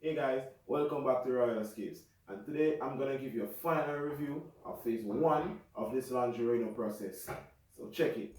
Hey guys, welcome back to Royal Escapes. And today I'm gonna give you a final review of phase one of this laundry RENO process. So check it.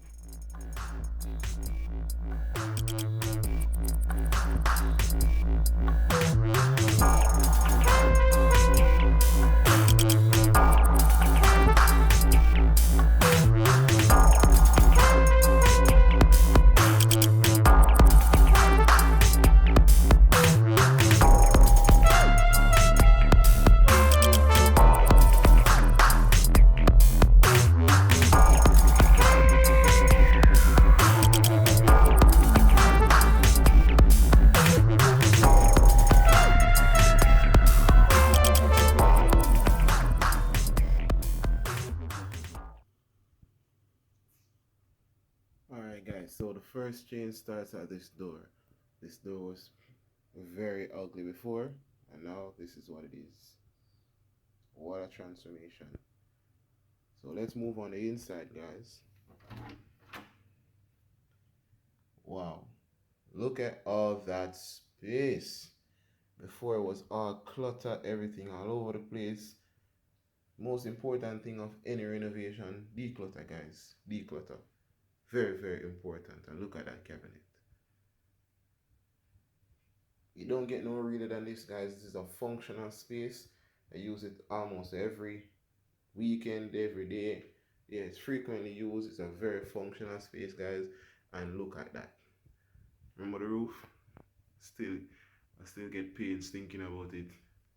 Alright guys, so the first change starts at this door. This door was very ugly before, and now this is what it is. What a transformation. So let's move on the inside, guys. Wow, look at all that space. Before it was all clutter, everything all over the place. Most important thing of any renovation, declutter, guys. Declutter. Very, very important. And look at that cabinet. You don't get no realer than this, guys. This is a functional space. I use it almost every weekend, every day. Yeah, it's frequently used. It's a very functional space, guys. And look at that. Remember the roof? Still, I still get pains thinking about it.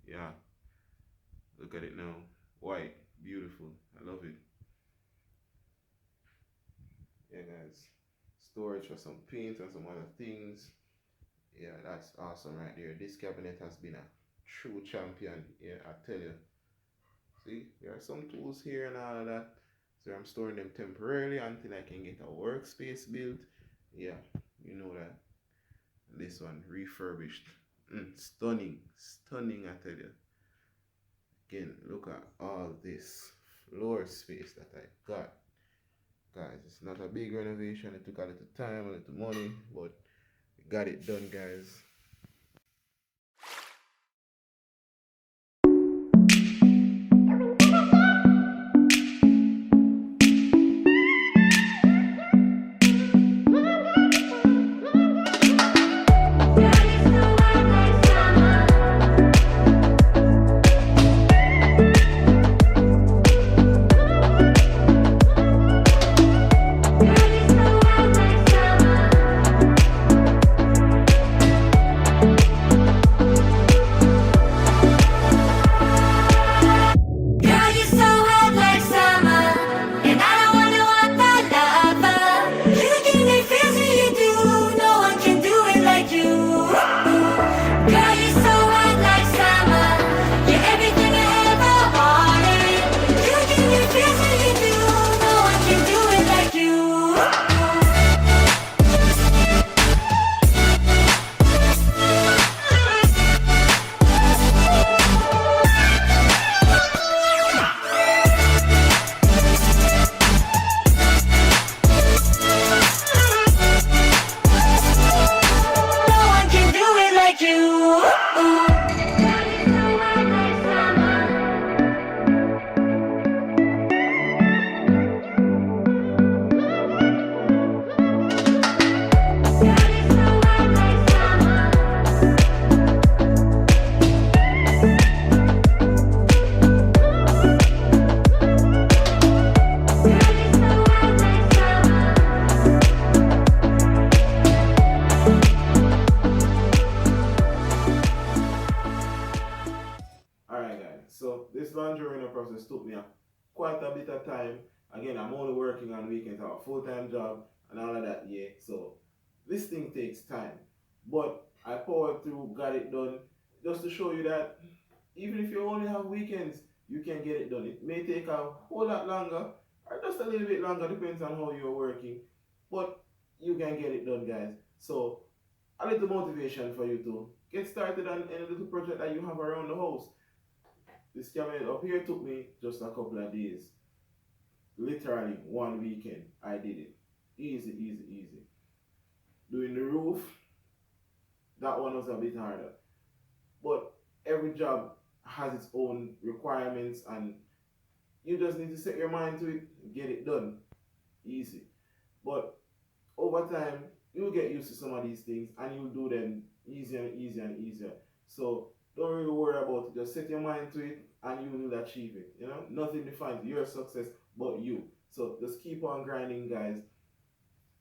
Yeah, look at it now. White, beautiful. I love it. Yeah, guys. Storage for some paint and some other things. Yeah, that's awesome right there. This cabinet has been a true champion. Yeah, I tell you. See, there are some tools here and all of that. So I'm storing them temporarily until I can get a workspace built. Yeah, you know that. This one refurbished. Stunning, stunning, I tell you. Again, look at all this floor space that I got. Guys, it's not a big renovation. It took a little time, a little money, but we got it done, guys. Alright guys, so this laundry RENO process took me quite a bit of time. Again, I'm only working on weekends, I have a full-time job and all of that, yeah. So this thing takes time. But I powered through, got it done, just to show you that even if you only have weekends, you can get it done. It may take a whole lot longer, or just a little bit longer, depends on how you're working. But you can get it done, guys. So a little motivation for you to get started on any little project that you have around the house. This cabinet up here took me just a couple of days. Literally one weekend, I did it. Easy, easy, easy. Doing the roof, that one was a bit harder. But every job has its own requirements, and you just need to set your mind to it, get it done. Easy. But over time, you'll get used to some of these things and you'll do them easier and easier and easier. So don't really worry about it. Just set your mind to it and you will achieve it. You know, nothing defines your success but you. So just keep on grinding, guys.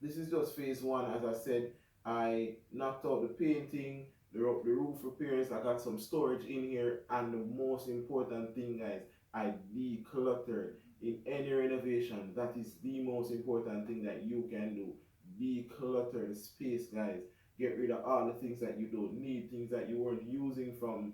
This is just phase one. As I said, I knocked out the painting, the roof repairs. I got some storage in here, and the most important thing, guys, I decluttered. In any renovation, that is the most important thing that you can do. Declutter the space, guys. Get rid of all the things that you don't need, things that you weren't using from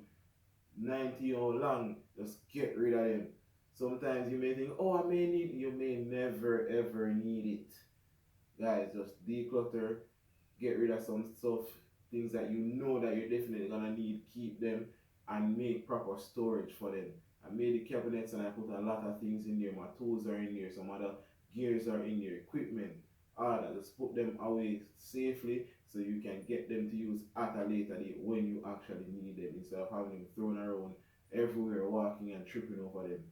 90 or long. Just get rid of them. Sometimes you may think, oh, I may need, you may never ever need it. Guys, just declutter, get rid of some stuff, things that you know that you're definitely gonna need, keep them, and make proper storage for them. I made the cabinets and I put a lot of things in there. My tools are in there, some other gears are in there, equipment, all that. Just put them away safely so you can get them to use at a later date when you actually need them, instead of having them thrown around everywhere, walking and tripping over them.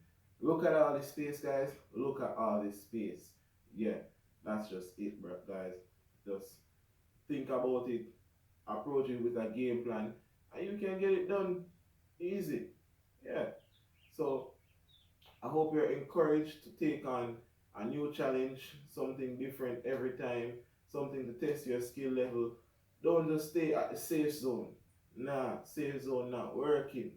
Look at all this space, guys. Look at all this space. Yeah, that's just it, bro, guys. Just think about it, approach it with a game plan, and you can get it done easy. Yeah. So I hope you're encouraged to take on a new challenge, something different every time, something to test your skill level. Don't just stay at the safe zone. Nah, safe zone not working.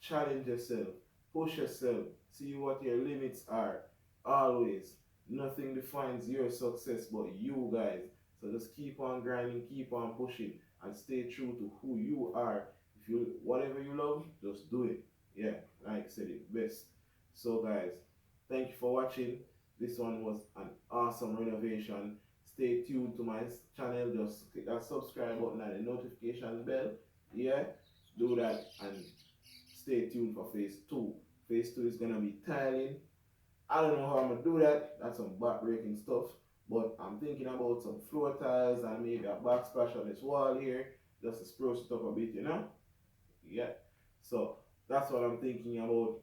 Challenge yourself, push yourself, see what your limits are. Always, nothing defines your success but you, guys. So just keep on grinding, keep on pushing, and stay true to who you are. If you whatever you love, just do it. Yeah, like I said it best. So guys, thank you for watching. This one was an awesome renovation. Stay tuned to my channel. Just click that subscribe button and the notification bell. Yeah, do that and stay tuned for phase two. Phase two is gonna be tiling. I don't know how I'm gonna do that. That's some back-breaking stuff. But I'm thinking about some floor tiles and maybe a backsplash on this wall here, just to spruce it up a bit, you know? Yeah. So that's what I'm thinking about.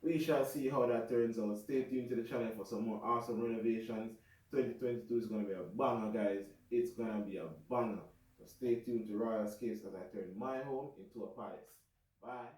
We shall see how that turns out. Stay tuned to the channel for some more awesome renovations. 2022 is gonna be a banger, guys. It's gonna be a banger. So stay tuned to Royal Escapes as I turn my home into a palace. Bye.